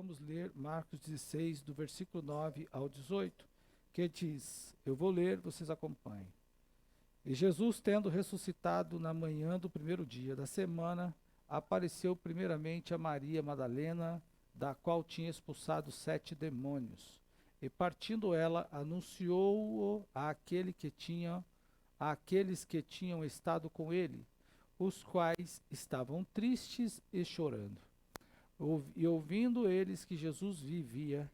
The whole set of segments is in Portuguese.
vamos ler Marcos 16, do versículo 9 ao 18, que diz, eu vou ler, vocês acompanhem. E Jesus, tendo ressuscitado na manhã do primeiro dia da semana, apareceu primeiramente a Maria Madalena, da qual tinha expulsado 7 demônios. E partindo ela, anunciou-o àqueles que tinham estado com ele, os quais estavam tristes e chorando. E ouvindo eles que Jesus vivia,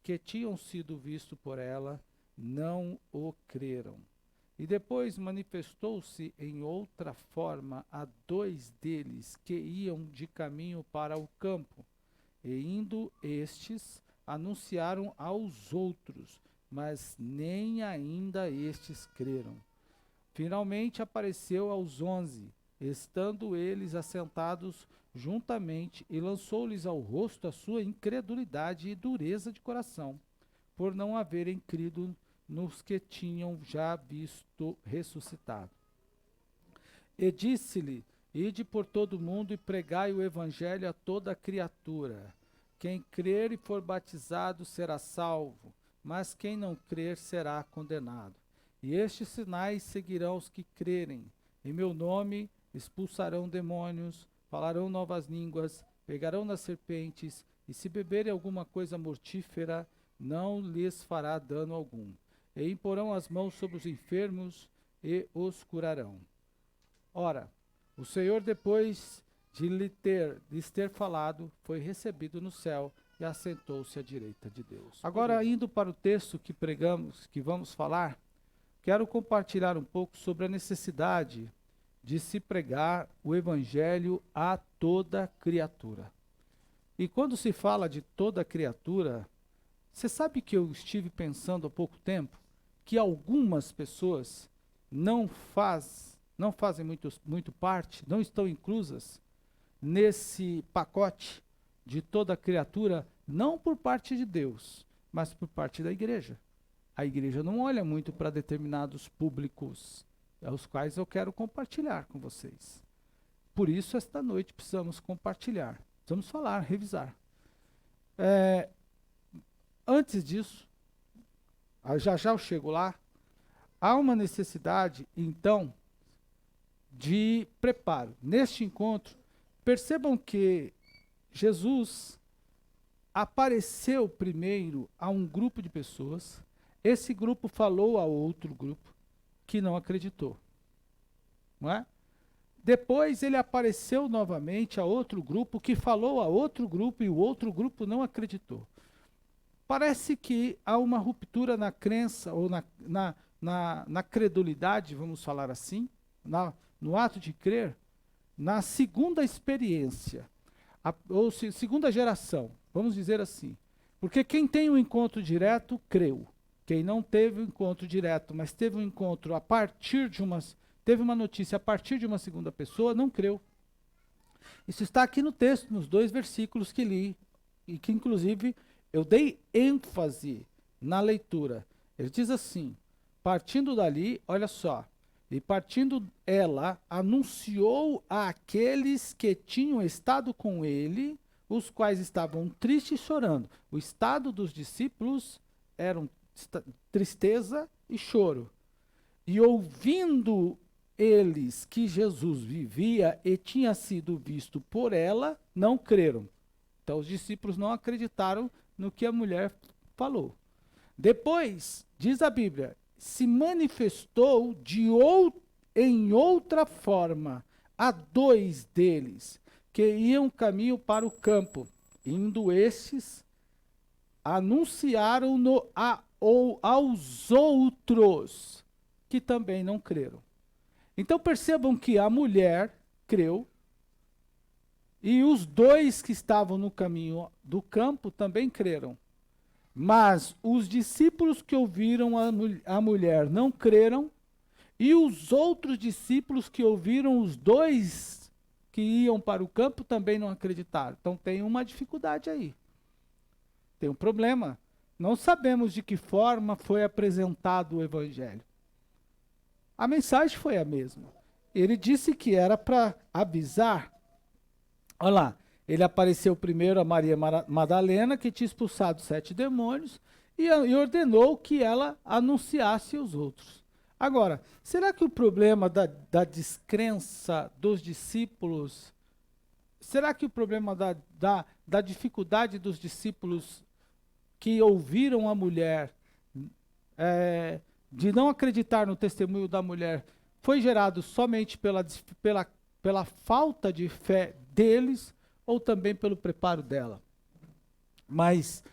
que tinham sido vistos por ela, não o creram. E depois manifestou-se em outra forma a 2 deles que iam de caminho para o campo. E indo estes, anunciaram aos outros, mas nem ainda estes creram. Finalmente apareceu aos 11, estando eles assentados juntamente, e lançou-lhes ao rosto a sua incredulidade e dureza de coração, por não haverem crido nos que tinham já visto ressuscitado. E disse-lhe, ide por todo o mundo e pregai o evangelho a toda criatura. Quem crer e for batizado será salvo, mas quem não crer será condenado. E estes sinais seguirão os que crerem. Em meu nome expulsarão demônios, falarão novas línguas, pegarão nas serpentes, e se beberem alguma coisa mortífera, não lhes fará dano algum. E imporão as mãos sobre os enfermos e os curarão. Ora, o Senhor, depois de lhes ter falado, foi recebido no céu e assentou-se à direita de Deus. Agora, indo para o texto que pregamos, que vamos falar, quero compartilhar um pouco sobre a necessidade de se pregar o evangelho a toda criatura. E quando se fala de toda criatura, você sabe que eu estive pensando há pouco tempo que algumas pessoas não fazem muito parte, não estão inclusas nesse pacote de toda criatura, não por parte de Deus, mas por parte da igreja. A igreja não olha muito para determinados públicos, os quais eu quero compartilhar com vocês. Por isso, esta noite precisamos compartilhar, precisamos falar, revisar. Antes disso, já eu chego lá, há uma necessidade, então, de preparo. Neste encontro, percebam que Jesus apareceu primeiro a um grupo de pessoas, esse grupo falou a outro grupo que não acreditou. Não é? Depois ele apareceu novamente a outro grupo que falou a outro grupo e o outro grupo não acreditou. Parece que há uma ruptura na crença ou na credulidade, vamos falar assim, no ato de crer, na segunda experiência, ou segunda geração, vamos dizer assim. Porque quem tem um encontro direto, creu. Quem não teve um encontro direto, mas teve um encontro teve uma notícia a partir de uma segunda pessoa, não creu. Isso está aqui no texto, nos 2 versículos que li, e que inclusive eu dei ênfase na leitura. Ele diz assim, partindo dali, olha só, e partindo ela, anunciou àqueles que tinham estado com ele, os quais estavam tristes e chorando. O estado dos discípulos era tristeza e choro. E ouvindo eles que Jesus vivia e tinha sido visto por ela, não creram. Então os discípulos não acreditaram no que a mulher falou. Depois, diz a Bíblia, se manifestou em outra forma a 2 deles, que iam caminho para o campo. Indo estes, anunciaram-no aos outros, que também não creram. Então percebam que a mulher creu, e os 2 que estavam no caminho do campo também creram. Mas os discípulos que ouviram a mulher não creram, e os outros discípulos que ouviram os 2 que iam para o campo também não acreditaram. Então tem uma dificuldade aí. Tem um problema. Não sabemos de que forma foi apresentado o evangelho. A mensagem foi a mesma. Ele disse que era para avisar. Olha lá, Ele apareceu primeiro a Maria Madalena, que tinha expulsado 7 demônios, e ordenou que ela anunciasse aos outros. Agora, será que o problema da descrença dos discípulos, será que o problema da dificuldade dos discípulos que ouviram a mulher, de não acreditar no testemunho da mulher, foi gerado somente pela falta de fé deles ou também pelo preparo dela? Mas,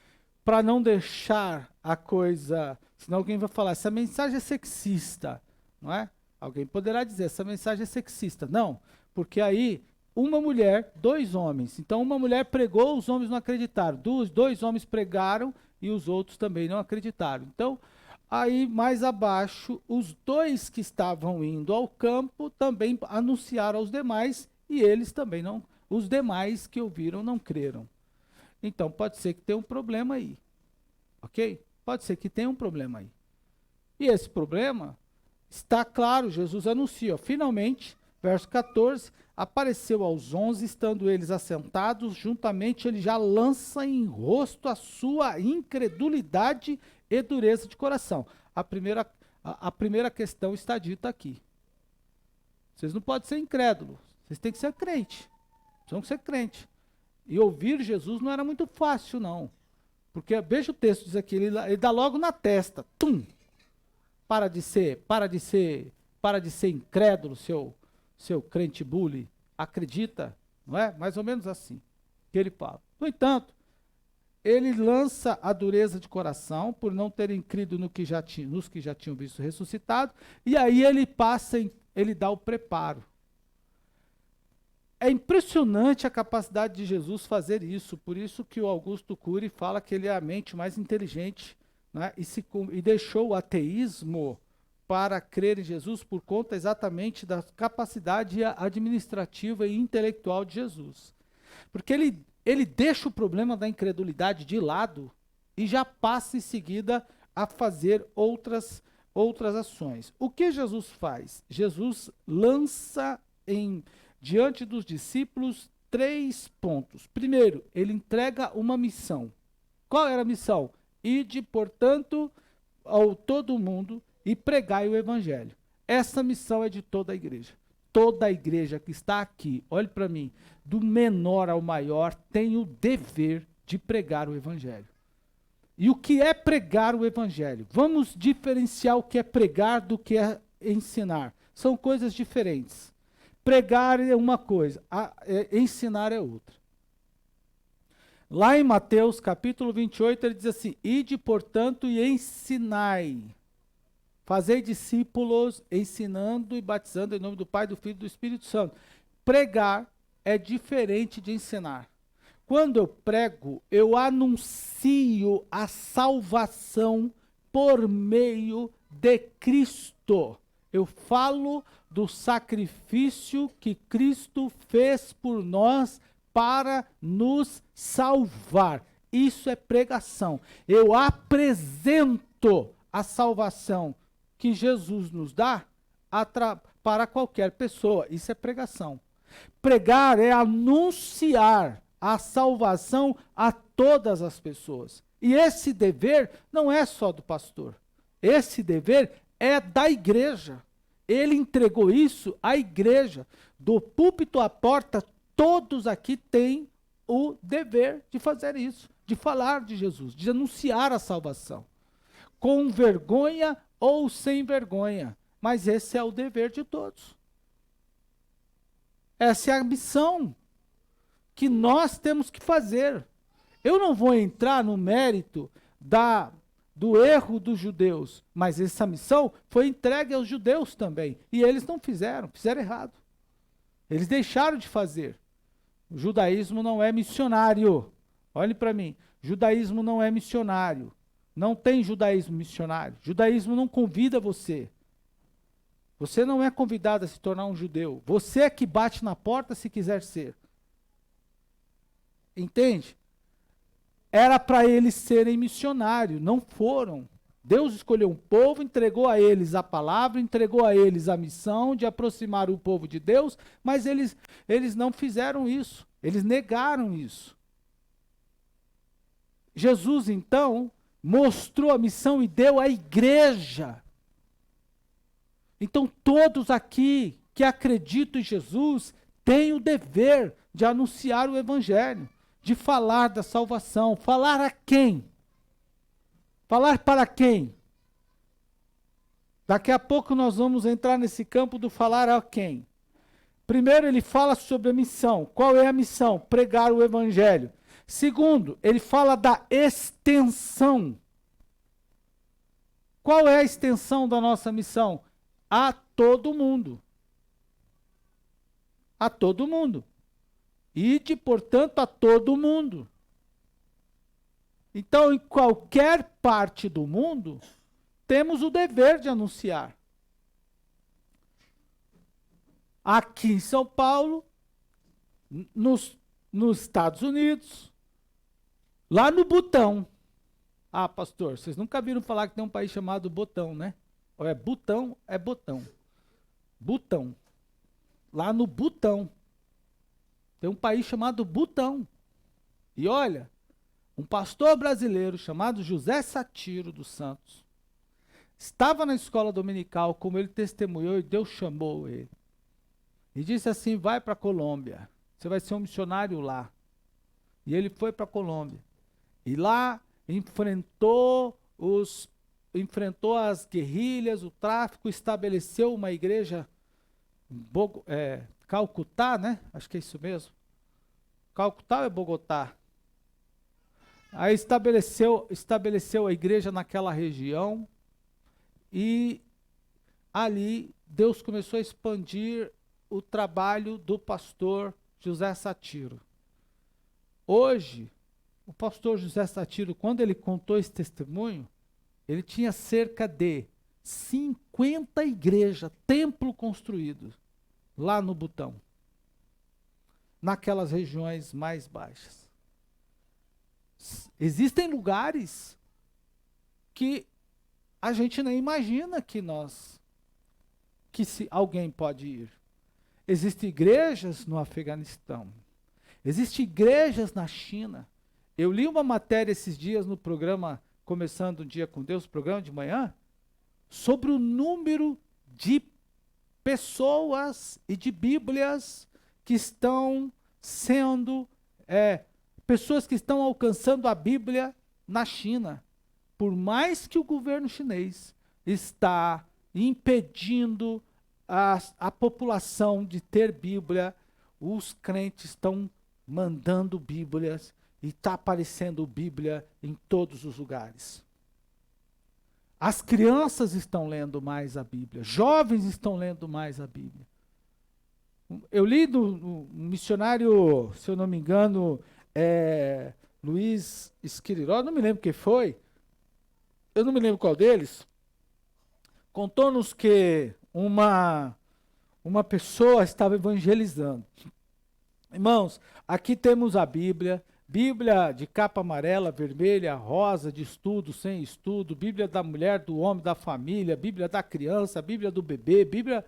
para não deixar a coisa, senão alguém vai falar, essa mensagem é sexista, não é? Alguém poderá dizer, essa mensagem é sexista. Não, porque aí uma mulher, 2 homens. Então uma mulher pregou, os homens não acreditaram. 2 homens pregaram e os outros também não acreditaram. Então, aí mais abaixo, os 2 que estavam indo ao campo também anunciaram aos demais e eles também não, os demais que ouviram não creram. Então pode ser que tenha um problema aí, ok? Pode ser que tenha um problema aí. E esse problema está claro, Jesus anuncia, finalmente, verso 14, apareceu aos 11, estando eles assentados, juntamente ele já lança em rosto a sua incredulidade e dureza de coração. A primeira questão está dita aqui. Vocês não podem ser incrédulos, vocês têm que ser crente. Vocês têm que ser crente. E ouvir Jesus não era muito fácil, não. Porque, veja o texto, diz aqui, ele dá logo na testa. Tum! Para de ser incrédulo, seu crente bully. Acredita, não é? Mais ou menos assim que ele fala. No entanto, ele lança a dureza de coração por não terem crido nos que já tinham visto ressuscitado, e aí ele dá o preparo. É impressionante a capacidade de Jesus fazer isso, por isso que o Augusto Cury fala que ele é a mente mais inteligente, né, e deixou o ateísmo para crer em Jesus por conta exatamente da capacidade administrativa e intelectual de Jesus. Porque ele deixa o problema da incredulidade de lado e já passa em seguida a fazer outras ações. O que Jesus faz? Jesus lança diante dos discípulos 3 pontos. Primeiro, ele entrega uma missão. Qual era a missão? Ide, portanto, ao todo mundo e pregai o evangelho. Essa missão é de toda a igreja. Toda a igreja que está aqui, olhe para mim, do menor ao maior, tem o dever de pregar o evangelho. E o que é pregar o evangelho? Vamos diferenciar o que é pregar do que é ensinar. São coisas diferentes. Pregar é uma coisa, ensinar é outra. Lá em Mateus capítulo 28, ele diz assim, ide, portanto, e ensinai. Fazei discípulos, ensinando e batizando em nome do Pai, do Filho e do Espírito Santo. Pregar é diferente de ensinar. Quando eu prego, eu anuncio a salvação por meio de Cristo. Eu falo do sacrifício que Cristo fez por nós para nos salvar. Isso é pregação. Eu apresento a salvação que Jesus nos dá para qualquer pessoa. Isso é pregação. Pregar é anunciar a salvação a todas as pessoas. E esse dever não é só do pastor. Esse dever é da igreja. Ele entregou isso à igreja. Do púlpito à porta, todos aqui têm o dever de fazer isso, de falar de Jesus, de anunciar a salvação. Com vergonha ou sem vergonha. Mas esse é o dever de todos. Essa é a missão que nós temos que fazer. Eu não vou entrar no mérito do erro dos judeus, mas essa missão foi entregue aos judeus também. E eles não fizeram errado. Eles deixaram de fazer. O judaísmo não é missionário. Olhe para mim, judaísmo não é missionário. Não tem judaísmo missionário. Judaísmo não convida você. Você não é convidado a se tornar um judeu. Você é que bate na porta se quiser ser. Entende? Era para eles serem missionários, não foram. Deus escolheu um povo, entregou a eles a palavra, entregou a eles a missão de aproximar o povo de Deus, mas eles não fizeram isso. Eles negaram isso. Jesus, então, mostrou a missão e deu à igreja. Então, todos aqui que acreditam em Jesus têm o dever de anunciar o evangelho, de falar da salvação. Falar a quem? Falar para quem? Daqui a pouco nós vamos entrar nesse campo do falar a quem. Primeiro, ele fala sobre a missão. Qual é a missão? Pregar o evangelho. Segundo, ele fala da extensão. Qual é a extensão da nossa missão? A todo mundo. A todo mundo. Ide, portanto, a todo mundo. Então, em qualquer parte do mundo, temos o dever de anunciar. Aqui em São Paulo, nos Estados Unidos, lá no Butão. Ah, pastor, vocês nunca viram falar que tem um país chamado Botão, né? Ou é Butão, é Botão. Butão. Lá no Butão. Tem um país chamado Butão. E olha, um pastor brasileiro chamado José Satiro dos Santos estava na escola dominical, como ele testemunhou, e Deus chamou ele. E disse assim, vai para a Colômbia, você vai ser um missionário lá. E ele foi para a Colômbia. E lá enfrentou as guerrilhas, o tráfico, estabeleceu uma igreja em Calcutá, né? Acho que é isso mesmo. Calcutá ou é Bogotá? Aí estabeleceu a igreja naquela região e ali Deus começou a expandir o trabalho do pastor José Satiro. Hoje, o pastor José Satiro, quando ele contou esse testemunho, ele tinha cerca de 50 igrejas, templo construído lá no Butão, naquelas regiões mais baixas. Existem lugares que a gente nem imagina que se alguém pode ir. Existem igrejas no Afeganistão. Existem igrejas na China. Eu li uma matéria esses dias no programa Começando um Dia com Deus, programa de manhã, sobre o número de pessoas e de Bíblias que estão sendo, pessoas que estão alcançando a Bíblia na China. Por mais que o governo chinês está impedindo a população de ter Bíblia, os crentes estão mandando Bíblias e está aparecendo Bíblia em todos os lugares. As crianças estão lendo mais a Bíblia, jovens estão lendo mais a Bíblia. Eu li no missionário, se eu não me engano, Luiz Esquiriró, não me lembro quem foi, eu não me lembro qual deles, contou-nos que uma pessoa estava evangelizando. Irmãos, aqui temos a Bíblia de capa amarela, vermelha, rosa, de estudo, sem estudo, Bíblia da mulher, do homem, da família, Bíblia da criança, Bíblia do bebê, Bíblia...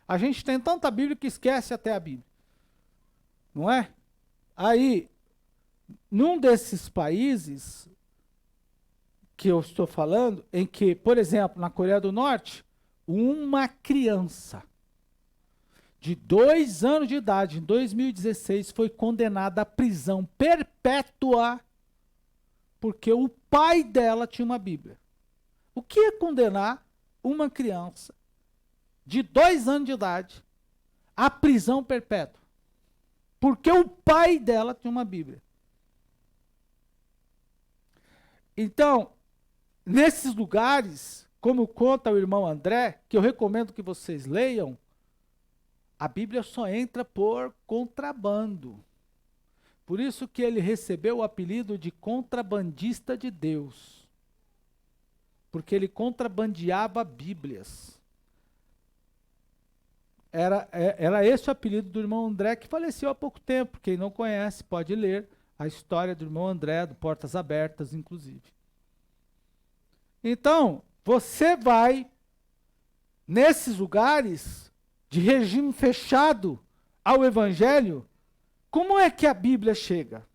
A gente tem tanta Bíblia que esquece até a Bíblia. Não é? Aí, num desses países que eu estou falando, em que, por exemplo, na Coreia do Norte, uma criança de 2 anos de idade, em 2016, foi condenada à prisão perpétua porque o pai dela tinha uma Bíblia. O que é condenar uma criança de 2 anos de idade à prisão perpétua? Porque o pai dela tinha uma Bíblia. Então, nesses lugares, como conta o irmão André, que eu recomendo que vocês leiam, a Bíblia só entra por contrabando. Por isso que ele recebeu o apelido de contrabandista de Deus. Porque ele contrabandeava Bíblias. Era esse o apelido do irmão André, que faleceu há pouco tempo. Quem não conhece pode ler a história do irmão André, do Portas Abertas, inclusive. Então, você vai nesses lugares de regime fechado ao evangelho, Como é que a Bíblia chega?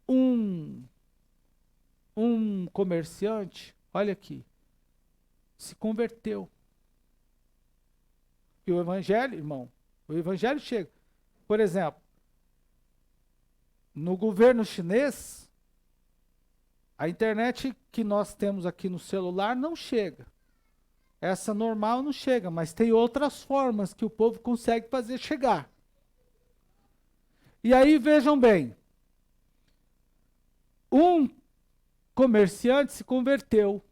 Um comerciante, olha aqui, se converteu. E o evangelho, irmão, o evangelho chega. Por exemplo, no governo chinês, a internet que nós temos aqui no celular não chega. Essa normal não chega, mas tem outras formas que o povo consegue fazer chegar. E aí vejam bem, um comerciante se converteu,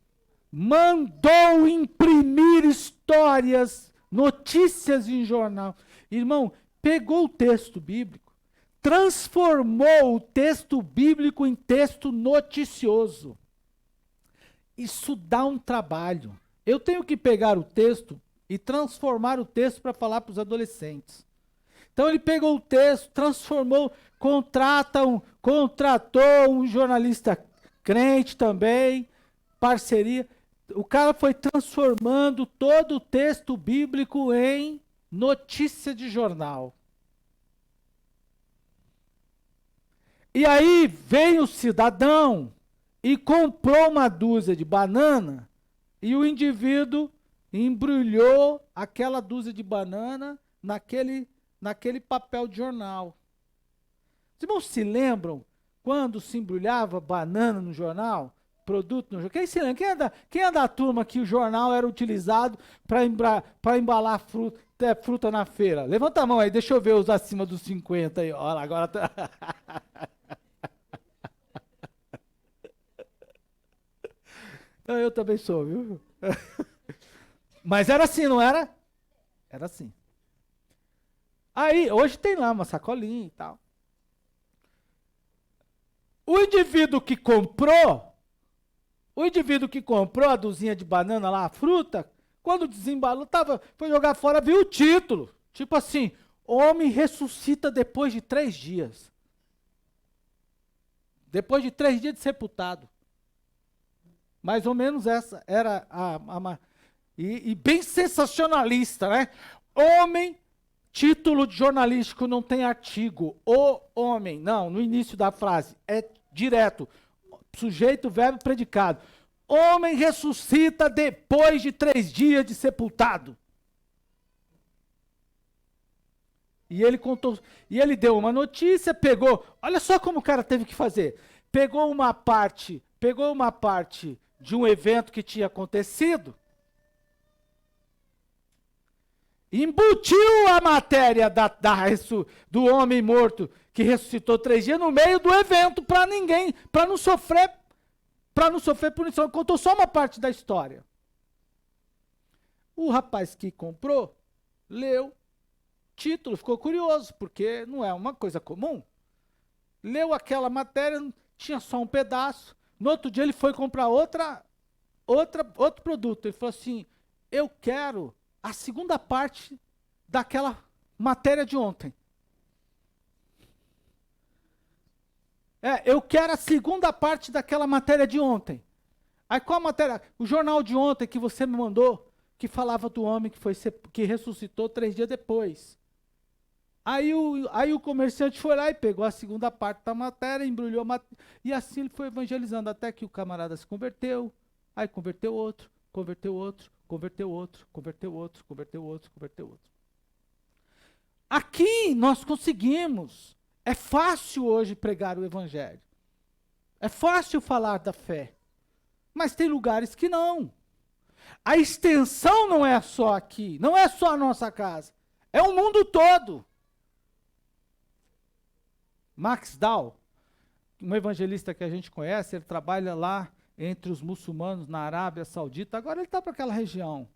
mandou imprimir histórias, notícias em jornal. Irmão, pegou o texto bíblico, transformou o texto bíblico em texto noticioso. Isso dá um trabalho. Eu tenho que pegar o texto e transformar o texto para falar para os adolescentes. Então ele pegou o texto, transformou, contratou um jornalista crente também, parceria. O cara foi transformando todo o texto bíblico em notícia de jornal. E aí veio o cidadão e comprou uma dúzia de banana e o indivíduo embrulhou aquela dúzia de banana naquele papel de jornal. Os irmãos se lembram quando se embrulhava banana no jornal? Produto no jornal? Quem se lembra? Quem é da turma que o jornal era utilizado para embalar fruta na feira? Levanta a mão aí, deixa eu ver os acima dos 50 aí. Olha, agora tá... Eu também sou, viu? Mas era assim, não era? Era assim. Aí, hoje tem lá uma sacolinha e tal. O indivíduo que comprou a dúzia de banana lá, a fruta, quando desembalou, foi jogar fora, viu o título. Tipo assim, homem ressuscita depois de 3 dias. Depois de 3 dias de sepultado. Mais ou menos essa era e bem sensacionalista, né? Homem, título jornalístico, não tem artigo. O homem, não, no início da frase, é direto. Sujeito, verbo, predicado. Homem ressuscita depois de 3 dias de sepultado. E ele contou, e ele deu uma notícia, pegou, olha só como o cara teve que fazer. Pegou uma parte de um evento que tinha acontecido, embutiu a matéria do homem morto que ressuscitou 3 dias no meio do evento para não sofrer punição. Contou só uma parte da história. O rapaz que comprou, leu, título, ficou curioso, porque não é uma coisa comum. Leu aquela matéria, tinha só um pedaço. No outro dia ele foi comprar outro produto. Ele falou assim, eu quero a segunda parte daquela matéria de ontem. Eu quero a segunda parte daquela matéria de ontem. Aí qual a matéria? O jornal de ontem que você me mandou, que falava do homem que ressuscitou 3 dias depois. Aí o comerciante foi lá e pegou a segunda parte da matéria, embrulhou a matéria, e assim ele foi evangelizando, até que o camarada se converteu, aí converteu outro, converteu outro, converteu outro, converteu outro, converteu outro, converteu outro. Aqui nós conseguimos. É fácil hoje pregar o evangelho. É fácil falar da fé. Mas tem lugares que não. A extensão não é só aqui, não é só a nossa casa. É o mundo todo. Max Dow, um evangelista que a gente conhece, ele trabalha lá entre os muçulmanos na Arábia Saudita. Agora ele está para aquela região.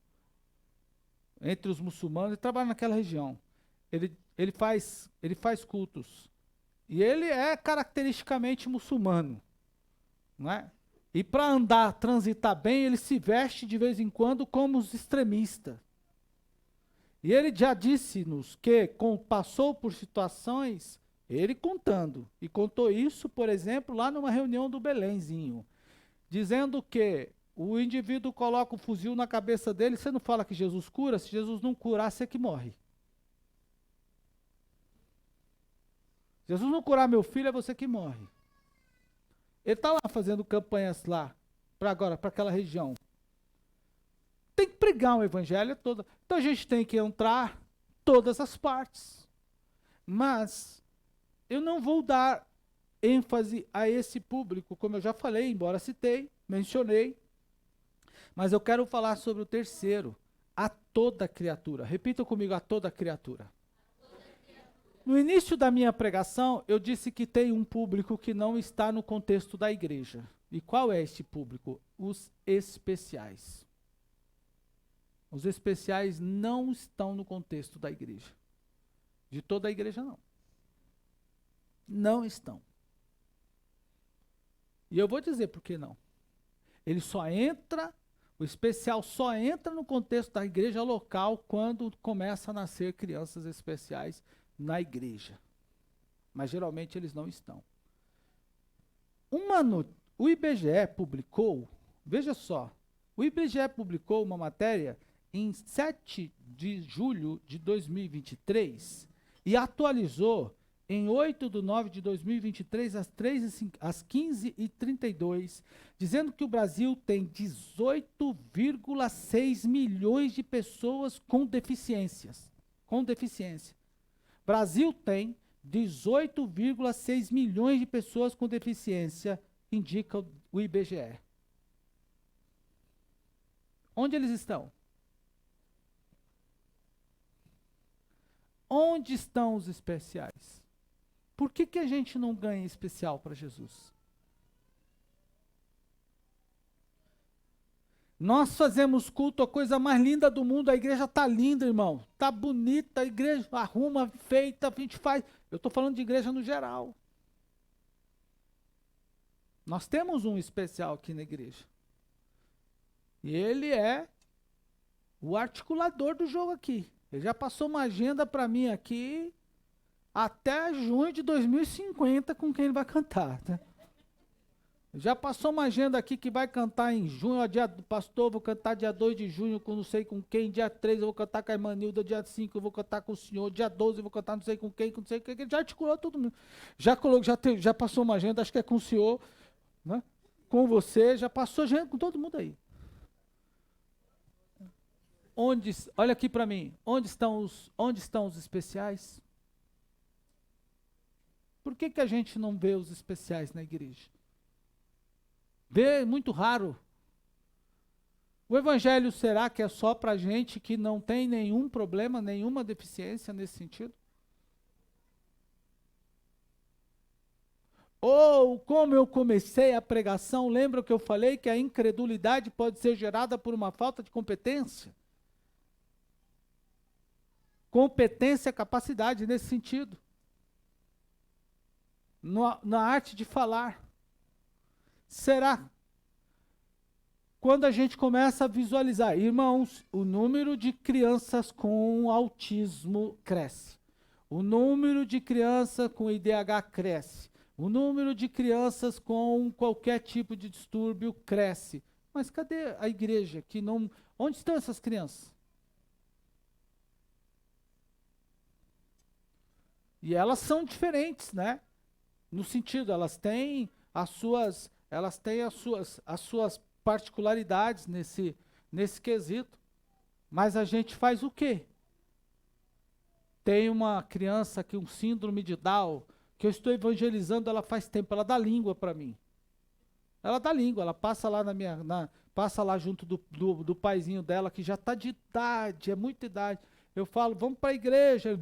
Entre os muçulmanos, ele trabalha naquela região. Ele faz cultos. E ele é caracteristicamente muçulmano. Não é? E para transitar bem, ele se veste de vez em quando como os extremistas. E ele já disse-nos que passou por situações, ele contando, e contou isso, por exemplo, lá numa reunião do Belenzinho, dizendo que o indivíduo coloca o fuzil na cabeça dele, você não fala que Jesus cura, se Jesus não curar, você que morre. Jesus não curar meu filho, é você que morre. Ele está lá fazendo campanhas lá, para agora, para aquela região. Tem que pregar o evangelho todo. Então a gente tem que entrar todas as partes. Mas eu não vou dar ênfase a esse público, como eu já falei, embora citei, mencionei. Mas eu quero falar sobre o terceiro, a toda criatura. Repita comigo, a toda criatura. No início da minha pregação, eu disse que tem um público que não está no contexto da igreja. E qual é este público? Os especiais. Os especiais não estão no contexto da igreja. De toda a igreja, não. Não estão. E eu vou dizer por que não. Ele só entra, o especial só entra no contexto da igreja local quando começa a nascer crianças especiais na igreja. Mas geralmente eles não estão. O IBGE publicou, veja só, o IBGE publicou uma matéria em 7 de julho de 2023 e atualizou em 8/9/2023, às 15h32, dizendo que o Brasil tem 18,6 milhões de pessoas com deficiências. Com deficiência. Brasil tem 18,6 milhões de pessoas com deficiência, indica o IBGE. Onde eles estão? Onde estão os especiais? Por que a gente não ganha especial para Jesus? Nós fazemos culto, a coisa mais linda do mundo, a igreja está linda, irmão. Está bonita, a igreja arruma, feita, a gente faz. Eu estou falando de igreja no geral. Nós temos um especial aqui na igreja. E ele é o articulador do jogo aqui. Ele já passou uma agenda para mim aqui até junho de 2050 com quem ele vai cantar. Né? Já passou uma agenda aqui que vai cantar em junho, ó, dia do pastor, vou cantar dia 2 de junho com não sei com quem, dia 3 eu vou cantar com a irmã Nilda, dia 5 eu vou cantar com o senhor, dia 12 eu vou cantar não sei com quem, com não sei com quem, já articulou todo mundo. Já passou uma agenda, acho que é com o senhor, né? Com você, já passou agenda com todo mundo aí. Olha aqui para mim, onde estão os especiais? Por que a gente não vê os especiais na igreja? Vê, muito raro. O evangelho será que é só para gente que não tem nenhum problema, nenhuma deficiência nesse sentido? Ou, como eu comecei a pregação, lembra que eu falei que a incredulidade pode ser gerada por uma falta de competência? Competência, capacidade nesse sentido. Na arte de falar. Será? Quando a gente começa a visualizar, irmãos, o número de crianças com autismo cresce. O número de crianças com IDH cresce. O número de crianças com qualquer tipo de distúrbio cresce. Mas cadê a igreja que não... Onde estão essas crianças? E elas são diferentes, né? No sentido, elas têm as suas particularidades nesse quesito. Mas a gente faz o quê? Tem uma criança com síndrome de Down, que eu estou evangelizando, ela faz tempo, ela dá língua para mim. Ela dá língua, ela passa lá passa lá junto do paizinho dela, que já está de idade, é muita idade. Eu falo, vamos para a igreja.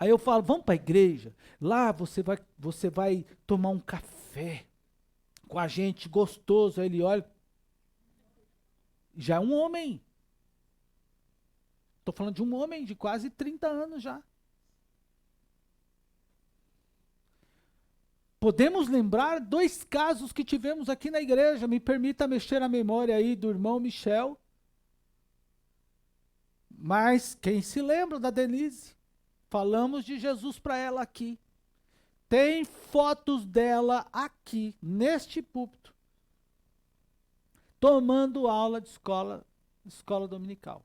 Aí eu falo, vamos para a igreja, lá você vai tomar um café com a gente, gostoso. Aí ele olha, já é um homem. Estou falando de um homem de quase 30 anos já. Podemos lembrar 2 casos que tivemos aqui na igreja, me permita mexer a memória aí do irmão Michel. Mas quem se lembra da Denise? Falamos de Jesus para ela aqui. Tem fotos dela aqui, neste púlpito, tomando aula de escola dominical.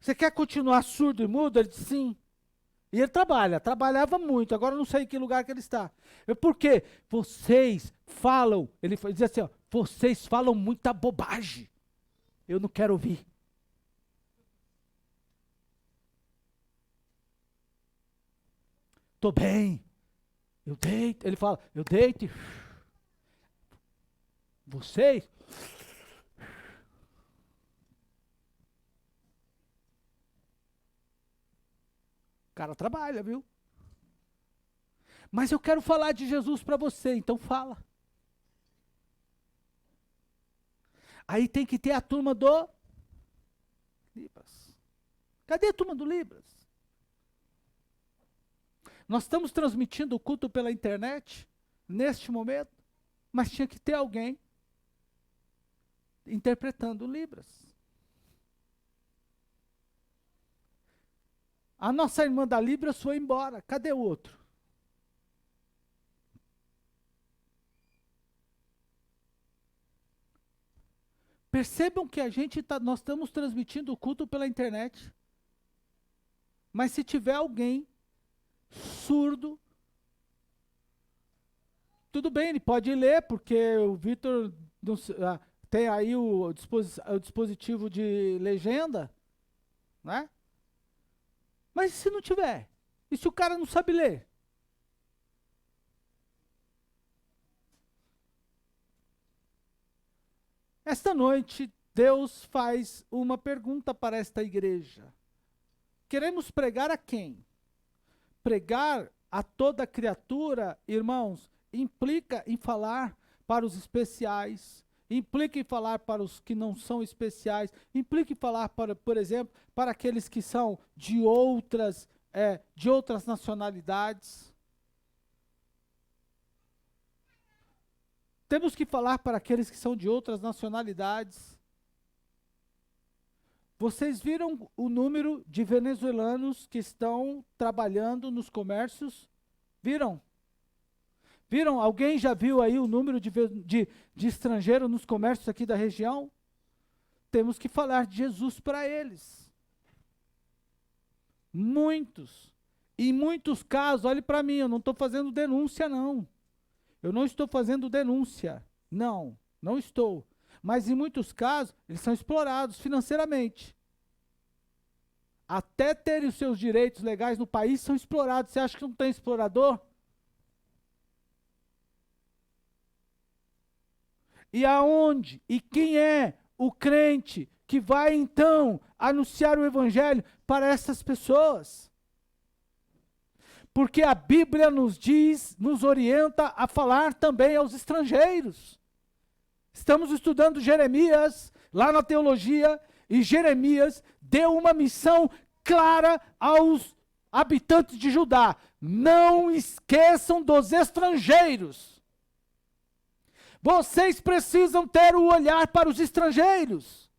Você quer continuar surdo e mudo? Ele disse sim. E ele trabalhava muito, agora eu não sei em que lugar que ele está. Por quê? Vocês falam, dizia assim, ó, vocês falam muita bobagem. Eu não quero ouvir. Estou bem. Eu deito. Ele fala, eu deito. Vocês. O cara trabalha, viu? Mas eu quero falar de Jesus para você, então fala. Aí tem que ter a turma do Libras. Cadê a turma do Libras? Nós estamos transmitindo o culto pela internet, neste momento, mas tinha que ter alguém interpretando Libras. A nossa irmã da Libras foi embora. Cadê o outro? Percebam que nós estamos transmitindo o culto pela internet. Mas se tiver alguém surdo, tudo bem, ele pode ler, porque o Vitor tem aí o dispositivo de legenda, né? Mas e se não tiver? E se o cara não sabe ler? Esta noite, Deus faz uma pergunta para esta igreja. Queremos pregar a quem? Pregar a toda criatura, irmãos, implica em falar para os especiais, implica em falar para os que não são especiais, implica em falar, por exemplo, para aqueles que são de outras nacionalidades. Temos que falar para aqueles que são de outras nacionalidades. Vocês viram o número de venezuelanos que estão trabalhando nos comércios? Viram? Viram? Alguém já viu aí o número de estrangeiros nos comércios aqui da região? Temos que falar de Jesus para eles. Muitos. Em muitos casos, olhe para mim, eu não estou fazendo denúncia, não. Eu não estou fazendo denúncia. Não, não estou. Mas em muitos casos, eles são explorados financeiramente. Até terem os seus direitos legais no país, são explorados. Você acha que não tem explorador? E aonde? E quem é o crente que vai então anunciar o evangelho para essas pessoas? Porque a Bíblia nos diz, nos orienta a falar também aos estrangeiros. Estamos estudando Jeremias, lá na teologia, e Jeremias deu uma missão clara aos habitantes de Judá. Não esqueçam dos estrangeiros. Vocês precisam ter o olhar para os estrangeiros.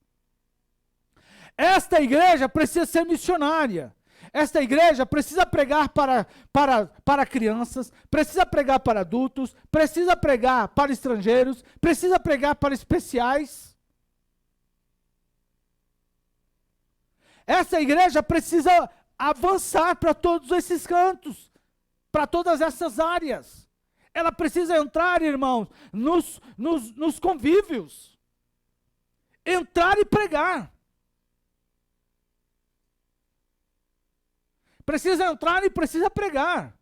Esta igreja precisa ser missionária. Esta igreja precisa pregar para crianças, precisa pregar para adultos, precisa pregar para estrangeiros, precisa pregar para especiais. Essa igreja precisa avançar para todos esses cantos, para todas essas áreas. Ela precisa entrar, irmãos, nos convívios. Entrar e pregar. Precisa entrar e precisa pregar.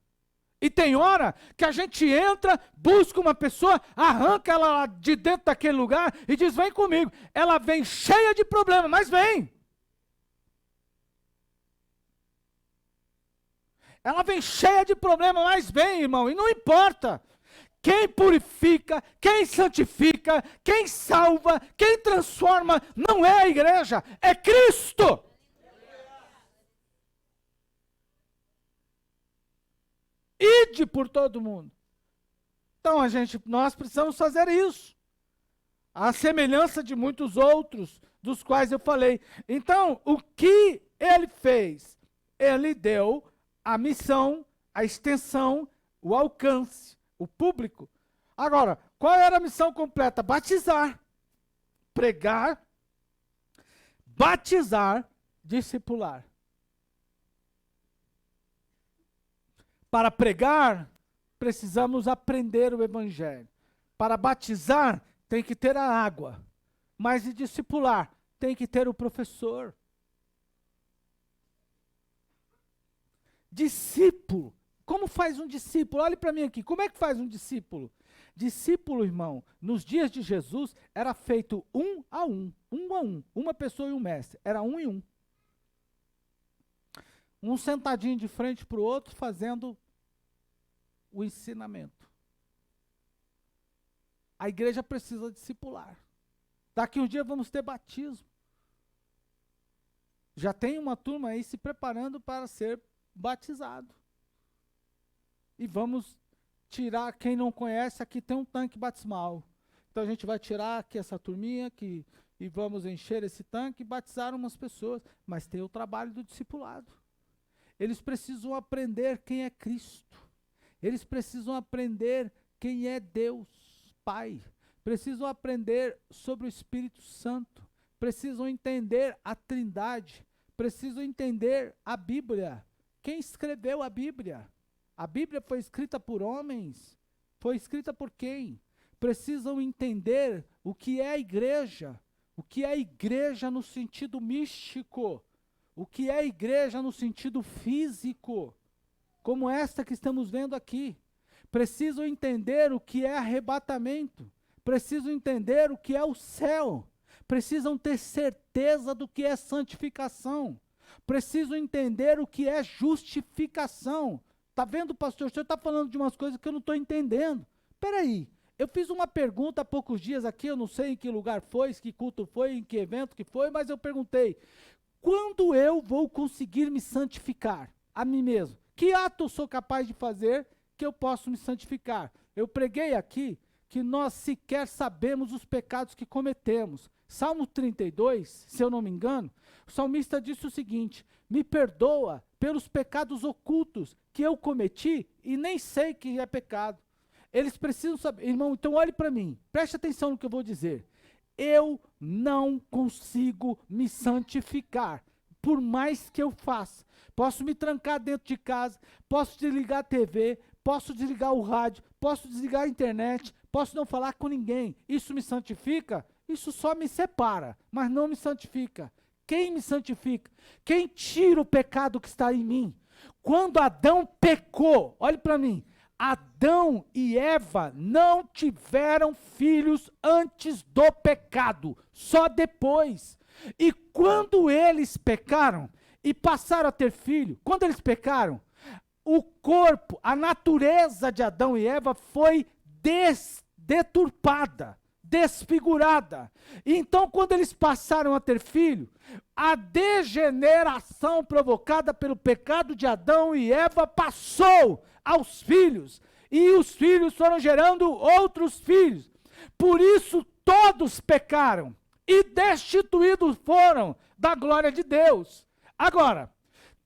E tem hora que a gente entra, busca uma pessoa, arranca ela lá de dentro daquele lugar e diz, vem comigo. Ela vem cheia de problemas, mas vem. Ela vem cheia de problemas, mas vem, irmão, e não importa. Quem purifica, quem santifica, quem salva, quem transforma, não é a igreja, é Cristo. Ide por todo mundo. Então, nós precisamos fazer isso. À semelhança de muitos outros, dos quais eu falei. Então, o que ele fez? Ele deu a missão, a extensão, o alcance, o público. Agora, qual era a missão completa? Batizar, pregar, batizar discipular. Para pregar, precisamos aprender o evangelho. Para batizar, tem que ter a água. Mas de discipular, tem que ter o professor. Discípulo. Como faz um discípulo? Olhe para mim aqui. Como é que faz um discípulo? Discípulo, irmão, nos dias de Jesus, era feito um a um. Uma pessoa e um mestre. Era um e um. Um sentadinho de frente para o outro, fazendo o ensinamento. A igreja precisa discipular. Daqui um dia vamos ter batismo. Já tem uma turma aí se preparando para ser batizado. E vamos tirar, quem não conhece, aqui tem um tanque batismal. Então a gente vai tirar aqui essa turminha aqui, e vamos encher esse tanque e batizar umas pessoas. Mas tem o trabalho do discipulado. Eles precisam aprender quem é Cristo. Eles precisam aprender quem é Deus, Pai. Precisam aprender sobre o Espírito Santo. Precisam entender a Trindade. Precisam entender a Bíblia. Quem escreveu a Bíblia? A Bíblia foi escrita por homens? Foi escrita por quem? Precisam entender o que é a igreja. O que é a igreja no sentido místico. O que é a igreja no sentido físico. Como esta que estamos vendo aqui. Precisam entender o que é arrebatamento. Precisam entender o que é o céu. Precisam ter certeza do que é santificação. Precisam entender o que é justificação. Está vendo, pastor? O senhor está falando de umas coisas que eu não estou entendendo. Espera aí, eu fiz uma pergunta há poucos dias aqui, eu não sei em que lugar foi, que culto foi, em que evento que foi, mas eu perguntei, quando eu vou conseguir me santificar a mim mesmo? Que ato eu sou capaz de fazer que eu posso me santificar? Eu preguei aqui que nós sequer sabemos os pecados que cometemos. Salmo 32, se eu não me engano, o salmista disse o seguinte, me perdoa pelos pecados ocultos que eu cometi e nem sei que é pecado. Eles precisam saber, irmão, então olhe para mim, preste atenção no que eu vou dizer. Eu não consigo me santificar, por mais que eu faça. Posso me trancar dentro de casa, posso desligar a TV, posso desligar o rádio, posso desligar a internet, posso não falar com ninguém. Isso me santifica? Isso só me separa, mas não me santifica. Quem me santifica? Quem tira o pecado que está em mim? Quando Adão pecou, olhe para mim, Adão e Eva não tiveram filhos antes do pecado, só depois. E quando eles pecaram e passaram a ter filho, quando eles pecaram, o corpo, a natureza de Adão e Eva foi deturpada, desfigurada. Então, quando eles passaram a ter filho, a degeneração provocada pelo pecado de Adão e Eva passou aos filhos, e os filhos foram gerando outros filhos. Por isso, todos pecaram e destituídos foram da glória de Deus. Agora,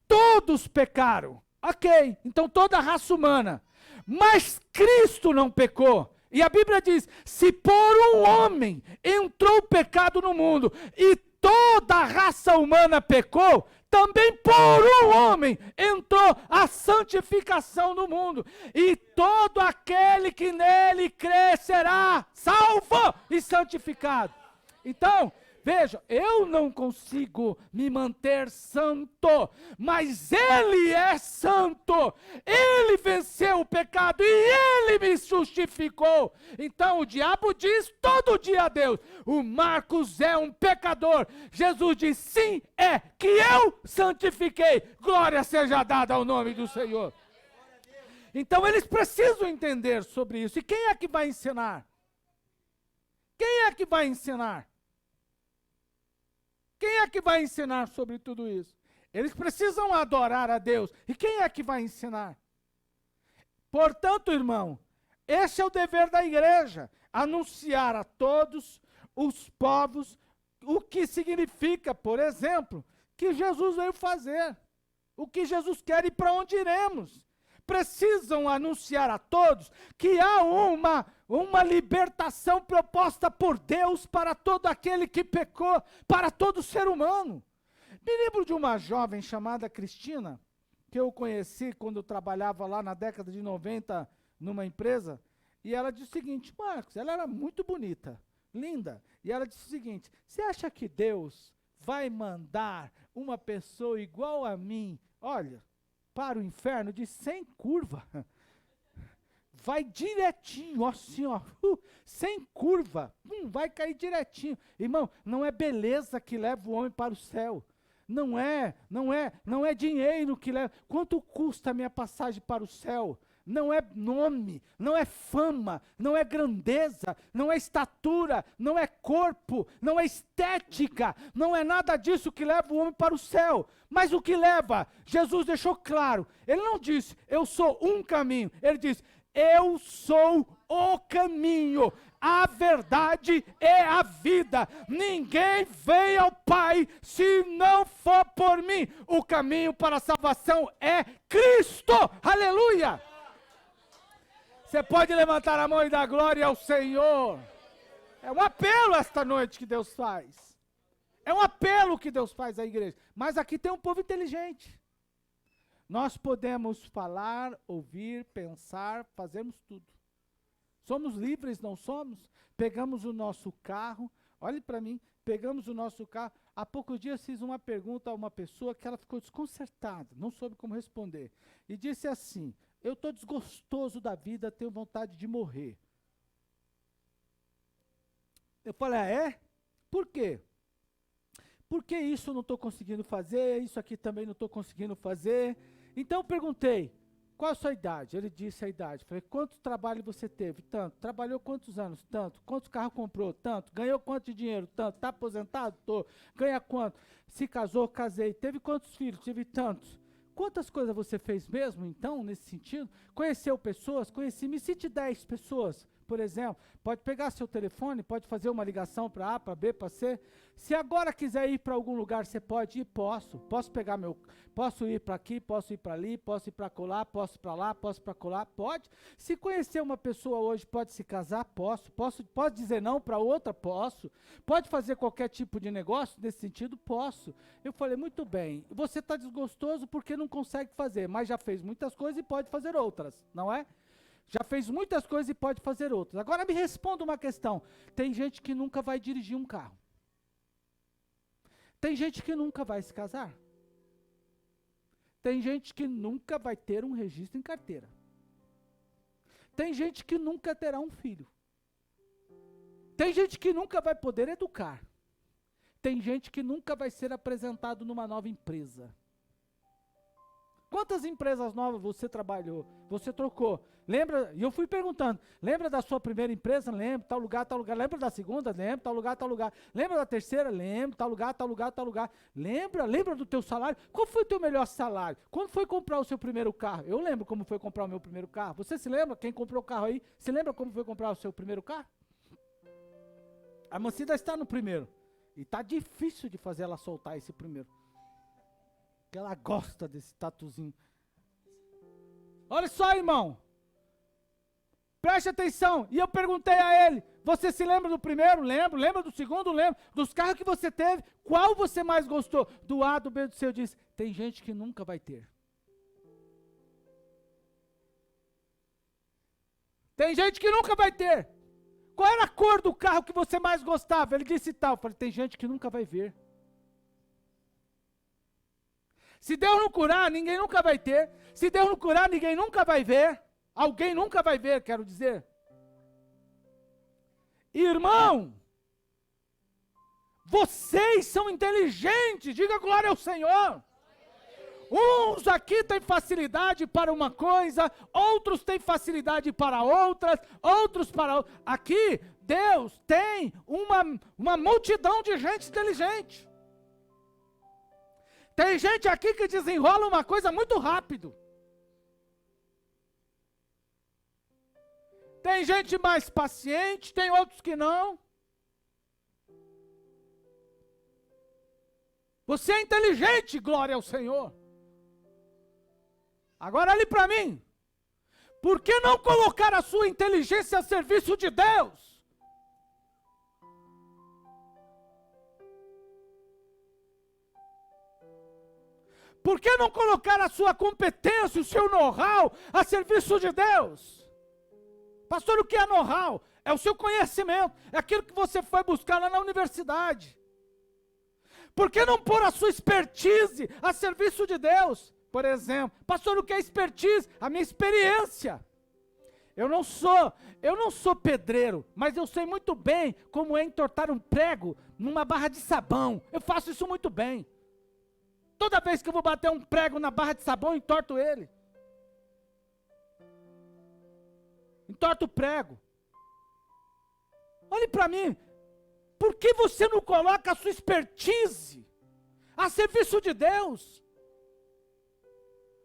todos pecaram, ok, então toda a raça humana, mas Cristo não pecou. E a Bíblia diz, se por um homem entrou o pecado no mundo e toda a raça humana pecou, também por um homem entrou a santificação no mundo. E todo aquele que nele crê será salvo e santificado. Então, veja, eu não consigo me manter santo, mas Ele é santo. Ele venceu o pecado e Ele me justificou. Então o diabo diz todo dia a Deus, o Marcos é um pecador. Jesus diz, sim, é que eu santifiquei. Glória seja dada ao nome do Senhor. Então eles precisam entender sobre isso. E quem é que vai ensinar? Quem é que vai ensinar? Quem é que vai ensinar sobre tudo isso? Eles precisam adorar a Deus. E quem é que vai ensinar? Portanto, irmão, esse é o dever da igreja. Anunciar a todos os povos o que significa, por exemplo, que Jesus veio fazer. O que Jesus quer e para onde iremos. Precisam anunciar a todos que há uma libertação proposta por Deus para todo aquele que pecou, para todo ser humano. Me lembro de uma jovem chamada Cristina, que eu conheci quando eu trabalhava lá na década de 90 numa empresa, e ela disse o seguinte: Marcos, ela era muito bonita, linda, e ela disse o seguinte: você acha que Deus vai mandar uma pessoa igual a mim, olha, para o inferno de sem curva? Vai direitinho, assim, ó, sem curva, vai cair direitinho. Irmão, não é beleza que leva o homem para o céu. Não é dinheiro que leva. Quanto custa a minha passagem para o céu? Não é nome, não é fama, não é grandeza, não é estatura, não é corpo, não é estética, não é nada disso que leva o homem para o céu. Mas o que leva? Jesus deixou claro. Ele não disse, eu sou um caminho. Ele disse, eu sou o caminho, a verdade é a vida. Ninguém vem ao Pai se não for por mim. O caminho para a salvação é Cristo. Aleluia! Você pode levantar a mão e dar glória ao Senhor. É um apelo esta noite que Deus faz. É um apelo que Deus faz à igreja. Mas aqui tem um povo inteligente. Nós podemos falar, ouvir, pensar, fazermos tudo. Somos livres, não somos? Pegamos o nosso carro, olhe para mim, pegamos o nosso carro. Há poucos dias fiz uma pergunta a uma pessoa que ela ficou desconcertada, não soube como responder. E disse assim, eu estou desgostoso da vida, tenho vontade de morrer. Eu falei, é? Por quê? Porque isso eu não estou conseguindo fazer, isso aqui também não estou conseguindo fazer. Então eu perguntei, qual a sua idade? Ele disse a idade. Falei, quanto trabalho você teve? Tanto. Trabalhou quantos anos? Tanto. Quantos carros comprou? Tanto. Ganhou quanto de dinheiro? Tanto. Está aposentado? Estou. Ganha quanto? Se casou? Casei. Teve quantos filhos? Tive tantos. Quantas coisas você fez mesmo, então, nesse sentido? Conheceu pessoas? Conheci. Me cite 10 pessoas, por exemplo. Pode pegar seu telefone, pode fazer uma ligação para A, para B, para C. Se agora quiser ir para algum lugar, você pode ir? Posso. Posso ir para aqui, posso ir para ali, posso ir para colar, posso ir para lá, posso ir para colar? Pode. Se conhecer uma pessoa hoje, pode se casar? Posso. Pode dizer não para outra? Posso. Pode fazer qualquer tipo de negócio nesse sentido? Posso. Eu falei, muito bem. Você está desgostoso porque não consegue fazer, mas já fez muitas coisas e pode fazer outras, não é? Já fez muitas coisas e pode fazer outras. Agora me responda uma questão. Tem gente que nunca vai dirigir um carro. Tem gente que nunca vai se casar. Tem gente que nunca vai ter um registro em carteira. Tem gente que nunca terá um filho. Tem gente que nunca vai poder educar. Tem gente que nunca vai ser apresentado numa nova empresa. Quantas empresas novas você trabalhou? Você trocou? Lembra? E eu fui perguntando. Lembra da sua primeira empresa? Lembro, tal lugar, tal lugar. Lembra da segunda? Lembro, tal lugar, tal lugar. Lembra da terceira? Lembro, tal lugar, tal lugar, tal lugar. Lembra do teu salário? Qual foi o teu melhor salário? Quando foi comprar o seu primeiro carro? Eu lembro como foi comprar o meu primeiro carro. Você se lembra? Quem comprou o carro aí? Se lembra como foi comprar o seu primeiro carro? A Mancida está no primeiro. E está difícil de fazer ela soltar esse primeiro. Que ela gosta desse tatuzinho. Olha só, irmão. Preste atenção. E eu perguntei a ele, você se lembra do primeiro? Lembro. Lembra do segundo? Lembro. Dos carros que você teve, qual você mais gostou? Do A, do B, do C? Eu disse, tem gente que nunca vai ter. Tem gente que nunca vai ter. Qual era a cor do carro que você mais gostava? Ele disse tal. Eu falei, tem gente que nunca vai ver. Se Deus não curar, ninguém nunca vai ter. Se Deus não curar, ninguém nunca vai ver. Alguém nunca vai ver, quero dizer. Irmão, vocês são inteligentes, diga glória ao Senhor. Uns aqui têm facilidade para uma coisa, outros têm facilidade para outras, outros para outras. Aqui, Deus tem uma multidão de gente inteligente. Tem gente aqui que desenrola uma coisa muito rápido. Tem gente mais paciente, tem outros que não. Você é inteligente, glória ao Senhor. Agora olhe para mim. Por que não colocar a sua inteligência a serviço de Deus? Por que não colocar a sua competência, o seu know-how a serviço de Deus? Pastor, o que é know-how? É o seu conhecimento, é aquilo que você foi buscar lá na universidade. Por que não pôr a sua expertise a serviço de Deus? Por exemplo, pastor, o que é expertise? A minha experiência. Eu não sou pedreiro, mas eu sei muito bem como é entortar um prego numa barra de sabão. Eu faço isso muito bem. Toda vez que eu vou bater um prego na barra de sabão, eu entorto ele. Entorto o prego. Olhe para mim. Por que você não coloca a sua expertise a serviço de Deus?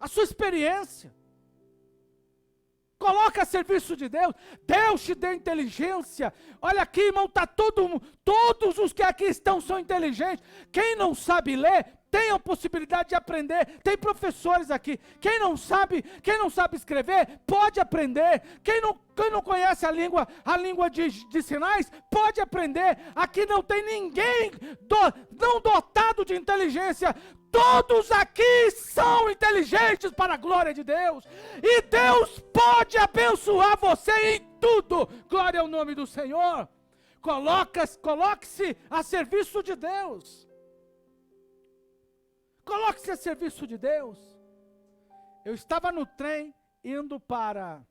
A sua experiência. Coloca a serviço de Deus. Deus te deu inteligência. Olha aqui, irmão, todos os que aqui estão são inteligentes. Quem não sabe ler, tem a possibilidade de aprender. Tem professores aqui. Quem não sabe escrever, pode aprender. Quem não conhece a língua de sinais, pode aprender. Aqui não tem ninguém não dotado de inteligência. Todos aqui são inteligentes para a glória de Deus. E Deus pode abençoar você em tudo. Glória ao nome do Senhor. Coloque-se a serviço de Deus. Coloque-se a serviço de Deus. Eu estava no trem indo para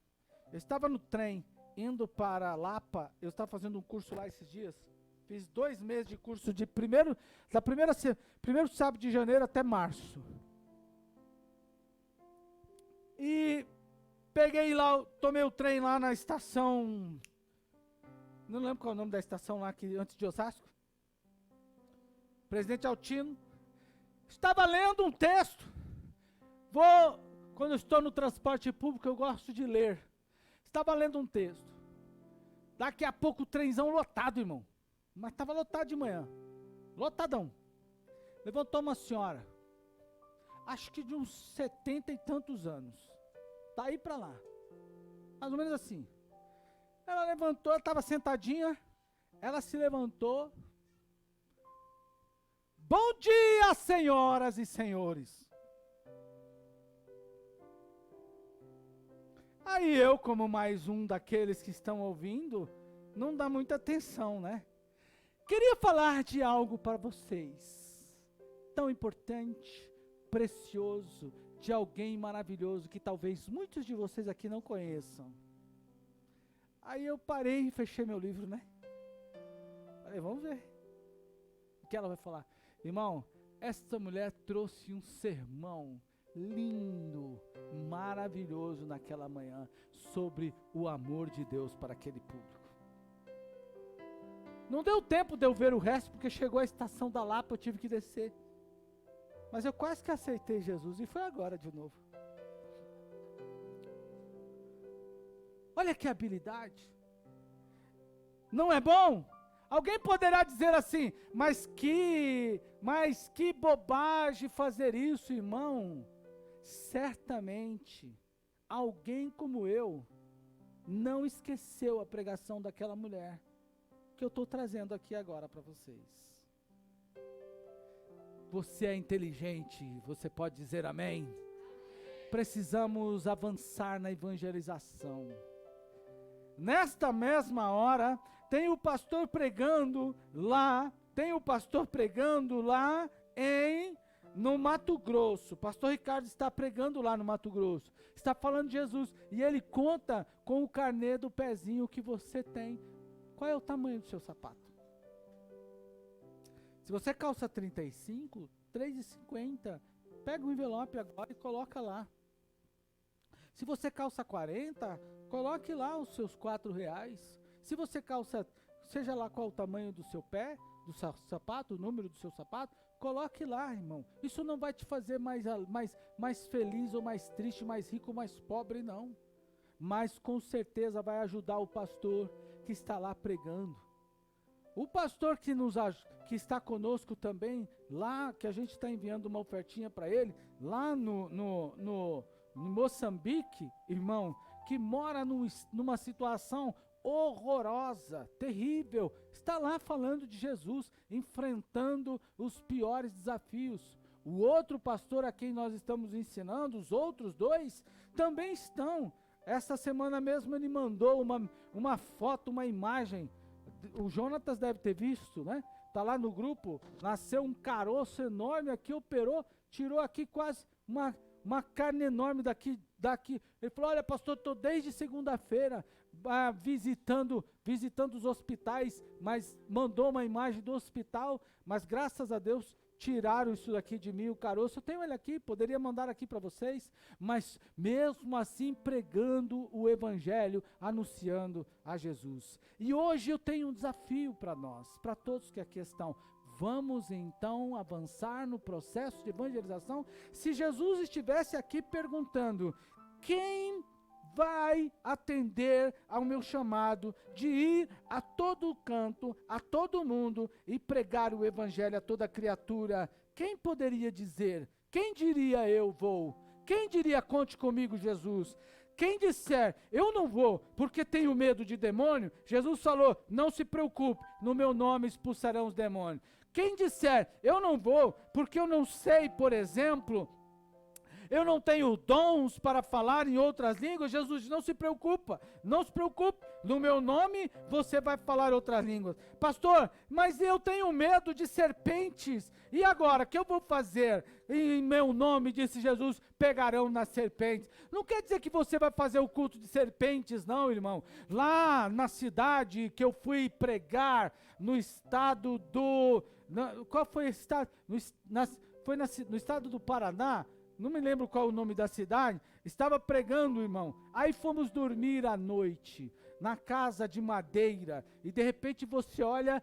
Lapa. Eu estava fazendo um curso lá esses dias. Fiz 2 meses de curso de primeiro sábado de janeiro até março. E peguei lá, tomei o trem lá na estação, não lembro qual é o nome da estação lá, antes de Osasco. Presidente Altino. Estava lendo um texto. Quando eu estou no transporte público, eu gosto de ler. Estava lendo um texto. Daqui a pouco o trenzão lotado, irmão. Mas estava lotado de manhã. Lotadão. Levantou uma senhora. Acho que de uns 70 e tantos anos. Daí para lá. Mais ou menos assim. Ela levantou, ela estava sentadinha. Ela se levantou. Bom dia, senhoras e senhores. Aí eu, como mais um daqueles que estão ouvindo, não dá muita atenção, né? Queria falar de algo para vocês, tão importante, precioso, de alguém maravilhoso que talvez muitos de vocês aqui não conheçam. Aí eu parei e fechei meu livro, né? Falei, vamos ver o que ela vai falar. Irmão, esta mulher trouxe um sermão lindo, maravilhoso naquela manhã, sobre o amor de Deus para aquele público. Não deu tempo de eu ver o resto, porque chegou a estação da Lapa, eu tive que descer. Mas eu quase que aceitei Jesus, e foi agora de novo. Olha que habilidade. Não é bom? Alguém poderá dizer assim, mas que bobagem fazer isso, irmão. Certamente, alguém como eu, não esqueceu a pregação daquela mulher, que eu estou trazendo aqui agora para vocês. Você é inteligente, você pode dizer amém? Precisamos avançar na evangelização. Nesta mesma hora, tem o pastor pregando lá no Mato Grosso. O pastor Ricardo está pregando lá no Mato Grosso. Está falando de Jesus. E ele conta com o carnê do pezinho que você tem. Qual é o tamanho do seu sapato? Se você calça 35, R$3,50, pega o envelope agora e coloca lá. Se você calça 40, coloque lá os seus R$4. Se você calça, seja lá qual o tamanho do seu pé, do seu sapato, o número do seu sapato, coloque lá, irmão. Isso não vai te fazer mais feliz ou mais triste, mais rico ou mais pobre, não. Mas com certeza vai ajudar o pastor que está lá pregando. O pastor que está conosco também, lá, que a gente está enviando uma ofertinha para ele, lá no Moçambique, irmão, que mora numa situação horrorosa, terrível, está lá falando de Jesus, enfrentando os piores desafios. o outro pastor a quem nós estamos ensinando, os outros dois, também estão. Essa semana mesmo ele mandou uma foto, uma imagem, o Jonatas deve ter visto, né? Tá lá no grupo, nasceu um caroço enorme aqui, operou, tirou aqui quase uma carne enorme daqui. Ele falou, olha pastor, estou desde segunda-feira visitando os hospitais, mas mandou uma imagem do hospital, mas graças a Deus tiraram isso daqui de mim, o caroço. Eu tenho ele aqui, poderia mandar aqui para vocês, mas mesmo assim pregando o evangelho, anunciando a Jesus. E hoje eu tenho um desafio para nós, para todos que aqui estão. Vamos então avançar no processo de evangelização? Se Jesus estivesse aqui perguntando, quem vai atender ao meu chamado de ir a todo canto, a todo mundo e pregar o evangelho a toda criatura? Quem poderia dizer? Quem diria eu vou? Quem diria conte comigo, Jesus? Quem disser eu não vou porque tenho medo de demônio, Jesus falou, não se preocupe, no meu nome expulsarão os demônios. Quem disser eu não vou porque eu não sei, por exemplo, eu não tenho dons para falar em outras línguas, Jesus diz, não se preocupe, no meu nome você vai falar outras línguas. Pastor, mas eu tenho medo de serpentes, e agora, o que eu vou fazer? Em meu nome, disse Jesus, pegarão nas serpentes. Não quer dizer que você vai fazer o culto de serpentes, não, irmão. Lá na cidade que eu fui pregar, no estado do... qual foi esse estado? Foi no estado do Paraná, não me lembro qual o nome da cidade, estava pregando, irmão, aí fomos dormir à noite, na casa de madeira, e de repente você olha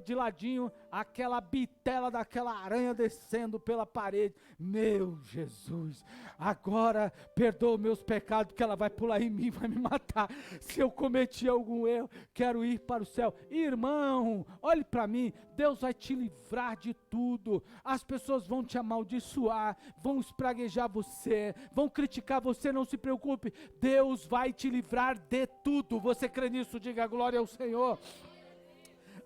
de ladinho, aquela bitela daquela aranha descendo pela parede. Meu Jesus, agora perdoa meus pecados, que ela vai pular em mim, vai me matar. Se eu cometi algum erro, quero ir para o céu. Irmão, olhe para mim, Deus vai te livrar de tudo. As pessoas vão te amaldiçoar, vão espraguejar você, vão criticar você, não se preocupe, Deus vai te livrar de tudo. Você crê nisso? Diga glória ao Senhor.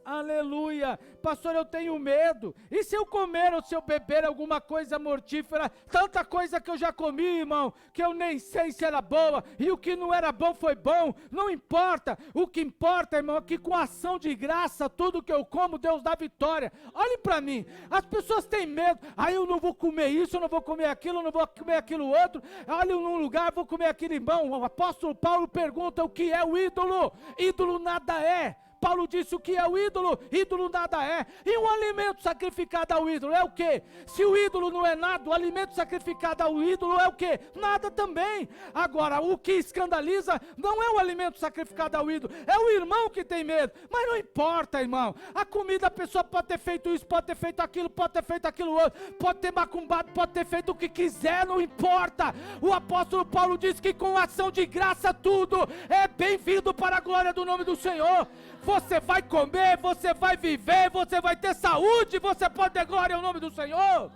Aleluia. Pastor, eu tenho medo. E se eu comer ou se eu beber alguma coisa mortífera? Tanta coisa que eu já comi, irmão, que eu nem sei se era boa, e o que não era bom foi bom. Não importa. O que importa, irmão, é que com ação de graça, tudo que eu como, Deus dá vitória. Olhe para mim. As pessoas têm medo. Eu não vou comer isso, eu não vou comer aquilo, eu não vou comer aquilo outro. Olha num lugar, vou comer aquilo, irmão. O apóstolo Paulo pergunta o que é o ídolo. Ídolo nada é. Paulo disse o que é o ídolo, ídolo nada é. E um alimento sacrificado ao ídolo é o quê? Se o ídolo não é nada, o alimento sacrificado ao ídolo é o quê? Nada também. Agora, o que escandaliza não é o alimento sacrificado ao ídolo, é o irmão que tem medo. Mas não importa, irmão. A comida, a pessoa pode ter feito isso, pode ter feito aquilo, pode ter feito aquilo outro, pode ter macumbado, pode ter feito o que quiser, não importa. O apóstolo Paulo diz que com ação de graça tudo é bem-vindo para a glória do nome do Senhor. Você vai comer, você vai viver, você vai ter saúde, você pode ter glória ao nome do Senhor.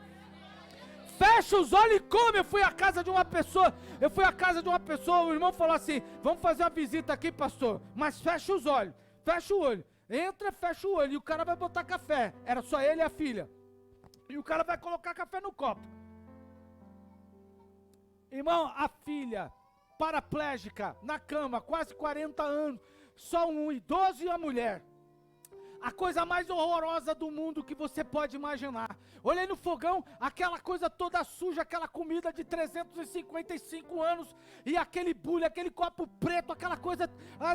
Fecha os olhos e come. Eu fui à casa de uma pessoa, o irmão falou assim, vamos fazer uma visita aqui, pastor, mas fecha os olhos, fecha o olho, entra, fecha o olho, e o cara vai botar café, era só ele e a filha, e o cara vai colocar café no copo. Irmão, a filha, paraplégica, na cama, quase 40 anos, só um idoso e uma mulher. A coisa mais horrorosa do mundo que você pode imaginar. Olhei no fogão, aquela coisa toda suja, aquela comida de 355 anos, e aquele bule, aquele copo preto, aquela coisa,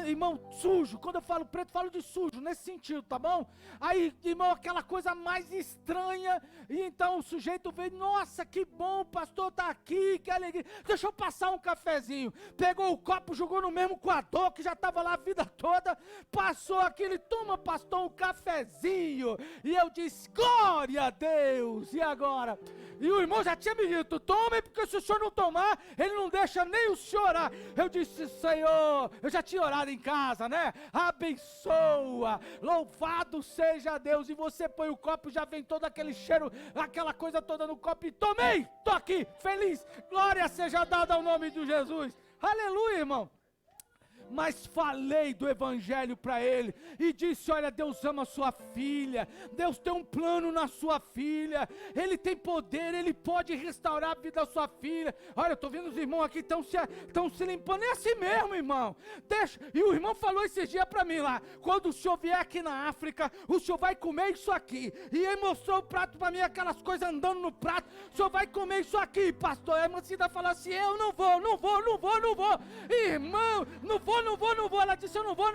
irmão, sujo. Quando eu falo preto, falo de sujo, nesse sentido, tá bom? Aí, irmão, aquela coisa mais estranha, e então o sujeito veio, nossa, que bom, o pastor tá aqui, que alegria, deixa eu passar um cafezinho. Pegou o copo, jogou no mesmo coador, que já estava lá a vida toda, passou aquele, toma, pastor, um cafezinho, e eu disse, glória a Deus, e agora? E o irmão já tinha me dito, tome, porque se o senhor não tomar, ele não deixa nem o senhor orar. Eu disse, Senhor, eu já tinha orado em casa, né? Abençoa, louvado seja Deus, e você põe o copo, já vem todo aquele cheiro, aquela coisa toda no copo, e tomei, tô aqui, feliz, glória seja dada ao nome de Jesus, aleluia, irmão. mas falei do evangelho para ele e disse: olha, Deus ama a sua filha, Deus tem um plano na sua filha, Ele tem poder, Ele pode restaurar a vida da sua filha. Olha, eu estou vendo os irmãos aqui estão se limpando, é assim mesmo, irmão. Deixa. E o irmão falou esses dias para mim lá: quando o senhor vier aqui na África, o senhor vai comer isso aqui. E ele mostrou o prato para mim, aquelas coisas andando no prato. O senhor vai comer isso aqui, pastor. A irmã Cida falou assim: eu não vou. Irmão, não vou. Ela disse: eu não vou.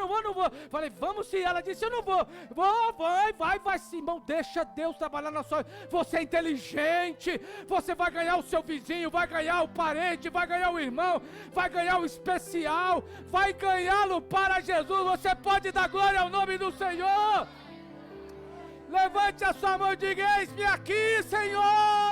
Falei: vamos sim. Ela disse: eu não vou. Vai sim, irmão. Deixa Deus trabalhar na sua vida. Você é inteligente. Você vai ganhar o seu vizinho, vai ganhar o parente, vai ganhar o irmão, vai ganhar o especial, vai ganhá-lo para Jesus. Você pode dar glória ao nome do Senhor. Levante a sua mão e diga: eis-me aqui, Senhor.